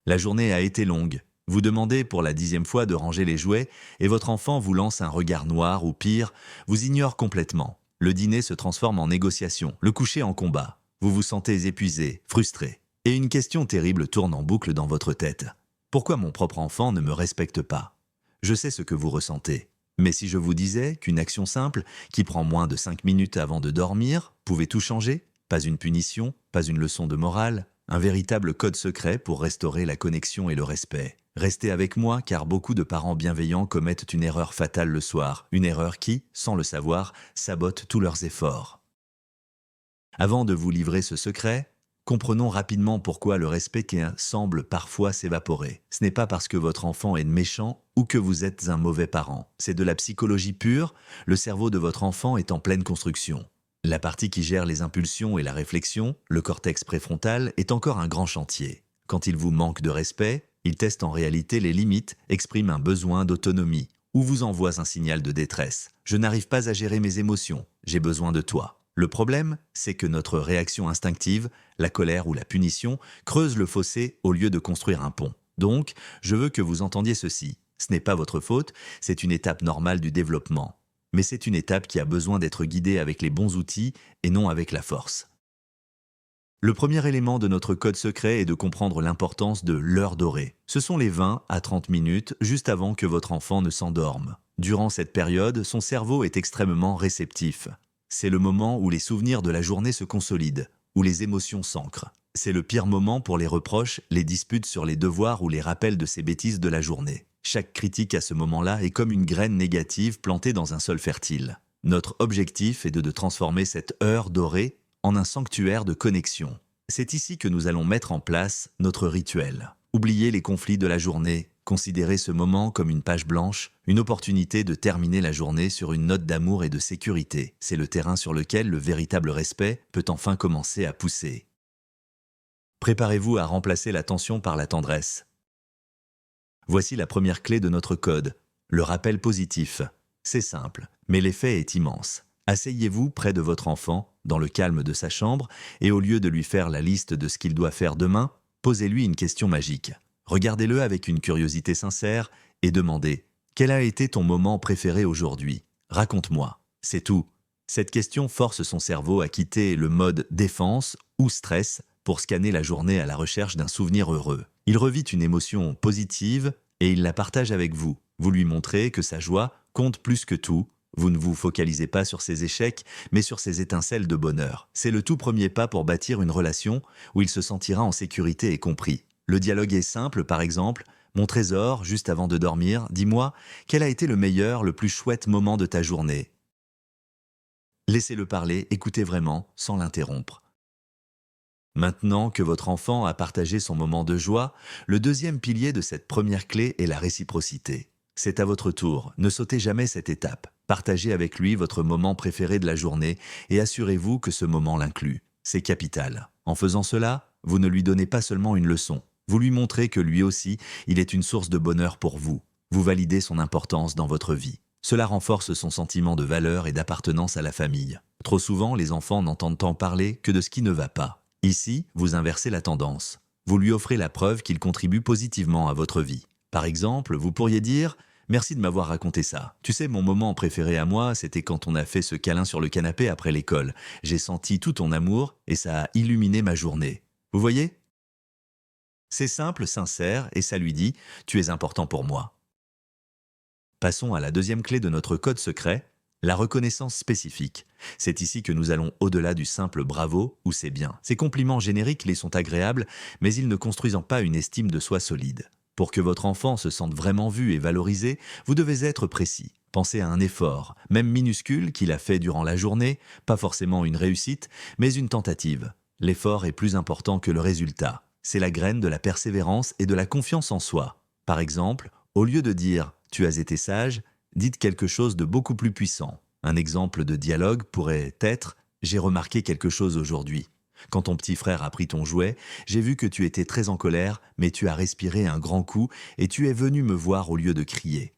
La journée a été longue. Vous demandez pour la 10e fois de ranger les jouets et votre enfant vous lance un regard noir ou pire, vous ignore complètement. Le dîner se transforme en négociation, le coucher en combat. Vous vous sentez épuisé, frustré. Et une question terrible tourne en boucle dans votre tête. Pourquoi mon propre enfant ne me respecte pas? Je sais ce que vous ressentez. Mais si je vous disais qu'une action simple, qui prend moins de 5 minutes avant de dormir, pouvait tout changer? Pas une punition, pas une leçon de morale, un véritable code secret pour restaurer la connexion et le respect. Restez avec moi car beaucoup de parents bienveillants commettent une erreur fatale le soir, une erreur qui, sans le savoir, sabote tous leurs efforts. Avant de vous livrer ce secret, comprenons rapidement pourquoi le respect semble parfois s'évaporer. Ce n'est pas parce que votre enfant est méchant ou que vous êtes un mauvais parent. C'est de la psychologie pure, le cerveau de votre enfant est en pleine construction. La partie qui gère les impulsions et la réflexion, le cortex préfrontal, est encore un grand chantier. Quand il vous manque de respect, il teste en réalité les limites, exprime un besoin d'autonomie ou vous envoie un signal de détresse. Je n'arrive pas à gérer mes émotions, j'ai besoin de toi. Le problème, c'est que notre réaction instinctive, la colère ou la punition, creuse le fossé au lieu de construire un pont. Donc, je veux que vous entendiez ceci. Ce n'est pas votre faute, c'est une étape normale du développement. Mais c'est une étape qui a besoin d'être guidée avec les bons outils et non avec la force. Le premier élément de notre code secret est de comprendre l'importance de l'heure dorée. Ce sont les 20 à 30 minutes juste avant que votre enfant ne s'endorme. Durant cette période, son cerveau est extrêmement réceptif. C'est le moment où les souvenirs de la journée se consolident, où les émotions s'ancrent. C'est le pire moment pour les reproches, les disputes sur les devoirs ou les rappels de ces bêtises de la journée. Chaque critique à ce moment-là est comme une graine négative plantée dans un sol fertile. Notre objectif est de transformer cette heure dorée en un sanctuaire de connexion. C'est ici que nous allons mettre en place notre rituel. Oubliez les conflits de la journée, considérez ce moment comme une page blanche, une opportunité de terminer la journée sur une note d'amour et de sécurité. C'est le terrain sur lequel le véritable respect peut enfin commencer à pousser. Préparez-vous à remplacer la tension par la tendresse. Voici la première clé de notre code, le rappel positif. C'est simple, mais l'effet est immense. Asseyez-vous près de votre enfant, dans le calme de sa chambre, et au lieu de lui faire la liste de ce qu'il doit faire demain, posez-lui une question magique. Regardez-le avec une curiosité sincère et demandez « Quel a été ton moment préféré aujourd'hui? Raconte-moi. » C'est tout. Cette question force son cerveau à quitter le mode défense ou stress pour scanner la journée à la recherche d'un souvenir heureux. Il revit une émotion positive et il la partage avec vous. Vous lui montrez que sa joie compte plus que tout. Vous ne vous focalisez pas sur ses échecs, mais sur ses étincelles de bonheur. C'est le tout premier pas pour bâtir une relation où il se sentira en sécurité et compris. Le dialogue est simple, par exemple, « Mon trésor, juste avant de dormir, dis-moi, quel a été le meilleur, le plus chouette moment de ta journée ?» Laissez-le parler, écoutez vraiment, sans l'interrompre. Maintenant que votre enfant a partagé son moment de joie, le deuxième pilier de cette première clé est la réciprocité. C'est à votre tour, ne sautez jamais cette étape. Partagez avec lui votre moment préféré de la journée et assurez-vous que ce moment l'inclut. C'est capital. En faisant cela, vous ne lui donnez pas seulement une leçon. Vous lui montrez que lui aussi, il est une source de bonheur pour vous. Vous validez son importance dans votre vie. Cela renforce son sentiment de valeur et d'appartenance à la famille. Trop souvent, les enfants n'entendent en parler que de ce qui ne va pas. Ici, vous inversez la tendance. Vous lui offrez la preuve qu'il contribue positivement à votre vie. Par exemple, vous pourriez dire « Merci de m'avoir raconté ça. Tu sais, mon moment préféré à moi, c'était quand on a fait ce câlin sur le canapé après l'école. J'ai senti tout ton amour et ça a illuminé ma journée. » Vous voyez? C'est simple, sincère et ça lui dit « Tu es important pour moi. » Passons à la deuxième clé de notre code secret, la reconnaissance spécifique. C'est ici que nous allons au-delà du simple bravo ou c'est bien. Ces compliments génériques les sont agréables, mais ils ne construisent pas une estime de soi solide. Pour que votre enfant se sente vraiment vu et valorisé, vous devez être précis. Pensez à un effort, même minuscule, qu'il a fait durant la journée, pas forcément une réussite, mais une tentative. L'effort est plus important que le résultat. C'est la graine de la persévérance et de la confiance en soi. Par exemple, au lieu de dire « tu as été sage », dites quelque chose de beaucoup plus puissant. Un exemple de dialogue pourrait être « j'ai remarqué quelque chose aujourd'hui ». Quand ton petit frère a pris ton jouet, j'ai vu que tu étais très en colère, mais tu as respiré un grand coup et tu es venu me voir au lieu de crier.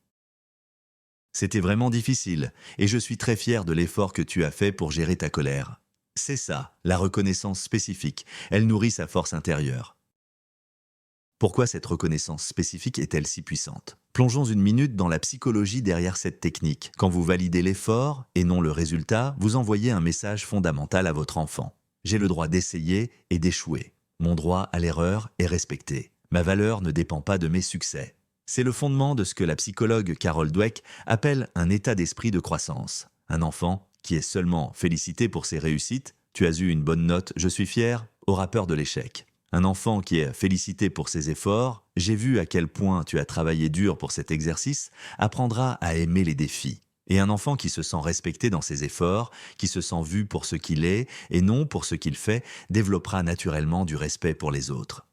C'était vraiment difficile et je suis très fier de l'effort que tu as fait pour gérer ta colère. C'est ça, la reconnaissance spécifique. Elle nourrit sa force intérieure. Pourquoi cette reconnaissance spécifique est-elle si puissante? Plongeons une minute dans la psychologie derrière cette technique. Quand vous validez l'effort et non le résultat, vous envoyez un message fondamental à votre enfant. J'ai le droit d'essayer et d'échouer. Mon droit à l'erreur est respecté. Ma valeur ne dépend pas de mes succès. C'est le fondement de ce que la psychologue Carol Dweck appelle un état d'esprit de croissance. Un enfant qui est seulement félicité pour ses réussites, tu as eu une bonne note, je suis fier, aura peur de l'échec. Un enfant qui est félicité pour ses efforts, j'ai vu à quel point tu as travaillé dur pour cet exercice, apprendra à aimer les défis. Et un enfant qui se sent respecté dans ses efforts, qui se sent vu pour ce qu'il est et non pour ce qu'il fait, développera naturellement du respect pour les autres.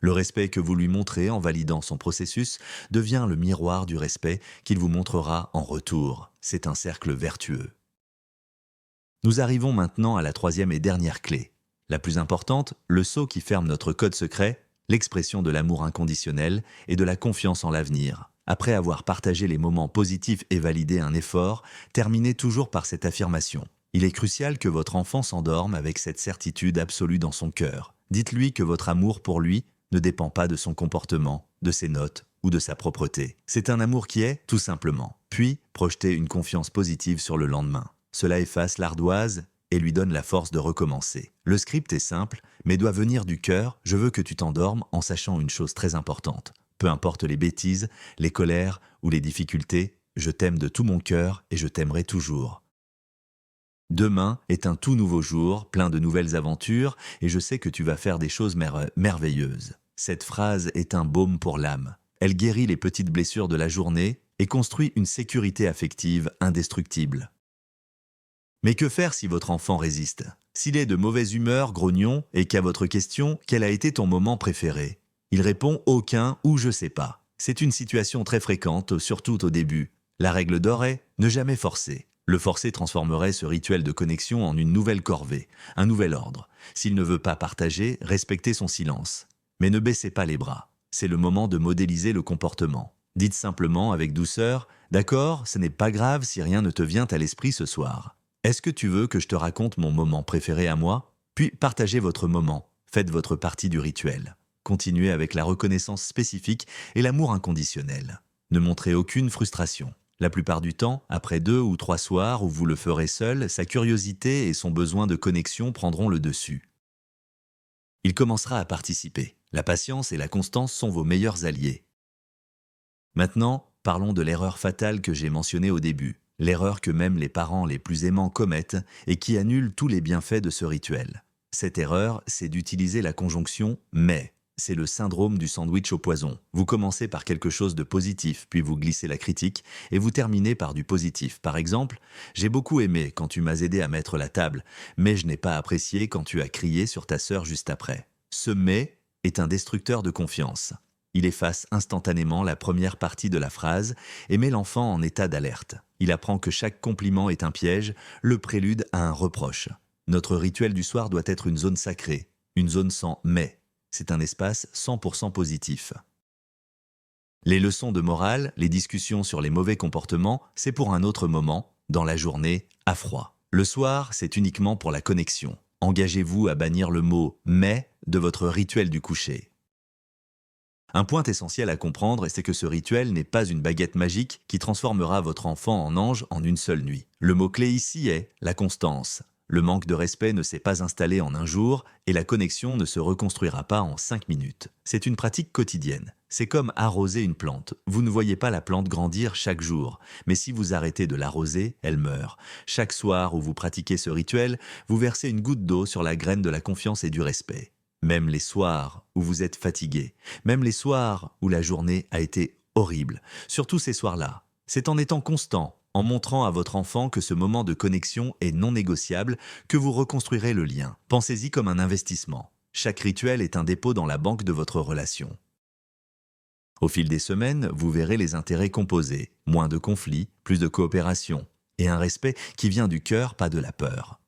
Le respect que vous lui montrez en validant son processus devient le miroir du respect qu'il vous montrera en retour. C'est un cercle vertueux. Nous arrivons maintenant à la troisième et dernière clé. La plus importante, le sceau qui ferme notre code secret, l'expression de l'amour inconditionnel et de la confiance en l'avenir. Après avoir partagé les moments positifs et validé un effort, terminez toujours par cette affirmation. Il est crucial que votre enfant s'endorme avec cette certitude absolue dans son cœur. Dites-lui que votre amour pour lui ne dépend pas de son comportement, de ses notes ou de sa propreté. C'est un amour qui est, tout simplement. Puis, projetez une confiance positive sur le lendemain. Cela efface l'ardoise et lui donne la force de recommencer. Le script est simple, mais doit venir du cœur. Je veux que tu t'endormes en sachant une chose très importante. Peu importe les bêtises, les colères ou les difficultés, je t'aime de tout mon cœur et je t'aimerai toujours. Demain est un tout nouveau jour, plein de nouvelles aventures, et je sais que tu vas faire des choses merveilleuses. Cette phrase est un baume pour l'âme. Elle guérit les petites blessures de la journée et construit une sécurité affective indestructible. Mais que faire si votre enfant résiste? S'il est de mauvaise humeur, grognon, et qu'à votre question « Quel a été ton moment préféré ?» il répond « Aucun ou je sais pas ». C'est une situation très fréquente, surtout au début. La règle d'or est « Ne jamais forcer ». Le forcer transformerait ce rituel de connexion en une nouvelle corvée, un nouvel ordre. S'il ne veut pas partager, respectez son silence. Mais ne baissez pas les bras. C'est le moment de modéliser le comportement. Dites simplement avec douceur « D'accord, ce n'est pas grave si rien ne te vient à l'esprit ce soir. Est-ce que tu veux que je te raconte mon moment préféré à moi ?» Puis partagez votre moment. Faites votre partie du rituel. Continuez avec la reconnaissance spécifique et l'amour inconditionnel. Ne montrez aucune frustration. La plupart du temps, après 2 ou 3 soirs où vous le ferez seul, sa curiosité et son besoin de connexion prendront le dessus. Il commencera à participer. La patience et la constance sont vos meilleurs alliés. Maintenant, parlons de l'erreur fatale que j'ai mentionnée au début. L'erreur que même les parents les plus aimants commettent et qui annule tous les bienfaits de ce rituel. Cette erreur, c'est d'utiliser la conjonction « mais ». C'est le syndrome du sandwich au poison. Vous commencez par quelque chose de positif, puis vous glissez la critique, et vous terminez par du positif. Par exemple, « J'ai beaucoup aimé quand tu m'as aidé à mettre la table, mais je n'ai pas apprécié quand tu as crié sur ta sœur juste après. » Ce « mais » est un destructeur de confiance. Il efface instantanément la première partie de la phrase et met l'enfant en état d'alerte. Il apprend que chaque compliment est un piège, le prélude à un reproche. Notre rituel du soir doit être une zone sacrée, une zone sans « mais ». C'est un espace 100% positif. Les leçons de morale, les discussions sur les mauvais comportements, c'est pour un autre moment, dans la journée, à froid. Le soir, c'est uniquement pour la connexion. Engagez-vous à bannir le mot « mais » de votre rituel du coucher. Un point essentiel à comprendre, c'est que ce rituel n'est pas une baguette magique qui transformera votre enfant en ange en une seule nuit. Le mot-clé ici est la constance. Le manque de respect ne s'est pas installé en un jour et la connexion ne se reconstruira pas en 5 minutes. C'est une pratique quotidienne. C'est comme arroser une plante. Vous ne voyez pas la plante grandir chaque jour, mais si vous arrêtez de l'arroser, elle meurt. Chaque soir où vous pratiquez ce rituel, vous versez une goutte d'eau sur la graine de la confiance et du respect. Même les soirs où vous êtes fatigué, même les soirs où la journée a été horrible, surtout ces soirs-là, c'est en étant constant, en montrant à votre enfant que ce moment de connexion est non négociable, que vous reconstruirez le lien. Pensez-y comme un investissement. Chaque rituel est un dépôt dans la banque de votre relation. Au fil des semaines, vous verrez les intérêts composés, moins de conflits, plus de coopération, et un respect qui vient du cœur, pas de la peur.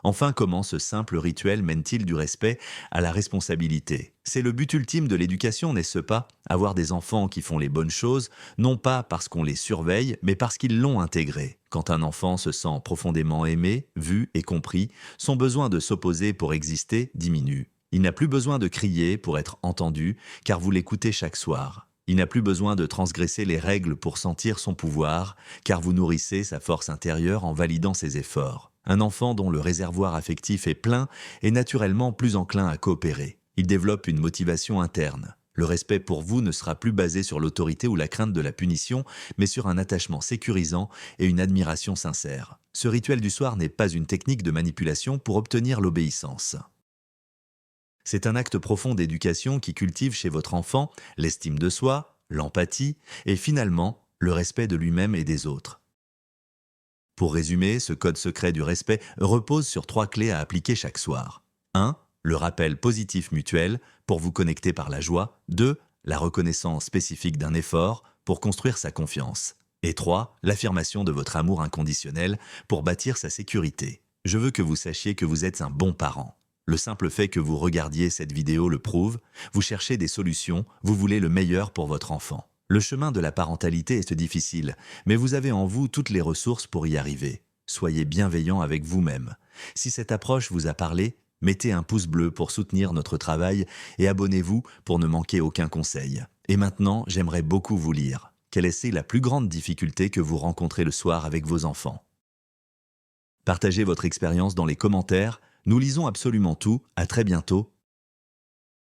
Enfin, comment ce simple rituel mène-t-il du respect à la responsabilité? C'est le but ultime de l'éducation, n'est-ce pas? Avoir des enfants qui font les bonnes choses, non pas parce qu'on les surveille, mais parce qu'ils l'ont intégré. Quand un enfant se sent profondément aimé, vu et compris, son besoin de s'opposer pour exister diminue. Il n'a plus besoin de crier pour être entendu, car vous l'écoutez chaque soir. Il n'a plus besoin de transgresser les règles pour sentir son pouvoir, car vous nourrissez sa force intérieure en validant ses efforts. Un enfant dont le réservoir affectif est plein est naturellement plus enclin à coopérer. Il développe une motivation interne. Le respect pour vous ne sera plus basé sur l'autorité ou la crainte de la punition, mais sur un attachement sécurisant et une admiration sincère. Ce rituel du soir n'est pas une technique de manipulation pour obtenir l'obéissance. C'est un acte profond d'éducation qui cultive chez votre enfant l'estime de soi, l'empathie et finalement le respect de lui-même et des autres. Pour résumer, ce code secret du respect repose sur 3 clés à appliquer chaque soir. 1. Le rappel positif mutuel pour vous connecter par la joie. 2. La reconnaissance spécifique d'un effort pour construire sa confiance. Et 3. L'affirmation de votre amour inconditionnel pour bâtir sa sécurité. Je veux que vous sachiez que vous êtes un bon parent. Le simple fait que vous regardiez cette vidéo le prouve, vous cherchez des solutions, vous voulez le meilleur pour votre enfant. Le chemin de la parentalité est difficile, mais vous avez en vous toutes les ressources pour y arriver. Soyez bienveillant avec vous-même. Si cette approche vous a parlé, mettez un pouce bleu pour soutenir notre travail et abonnez-vous pour ne manquer aucun conseil. Et maintenant, j'aimerais beaucoup vous lire. Quelle est la plus grande difficulté que vous rencontrez le soir avec vos enfants? Partagez votre expérience dans les commentaires. Nous lisons absolument tout. À très bientôt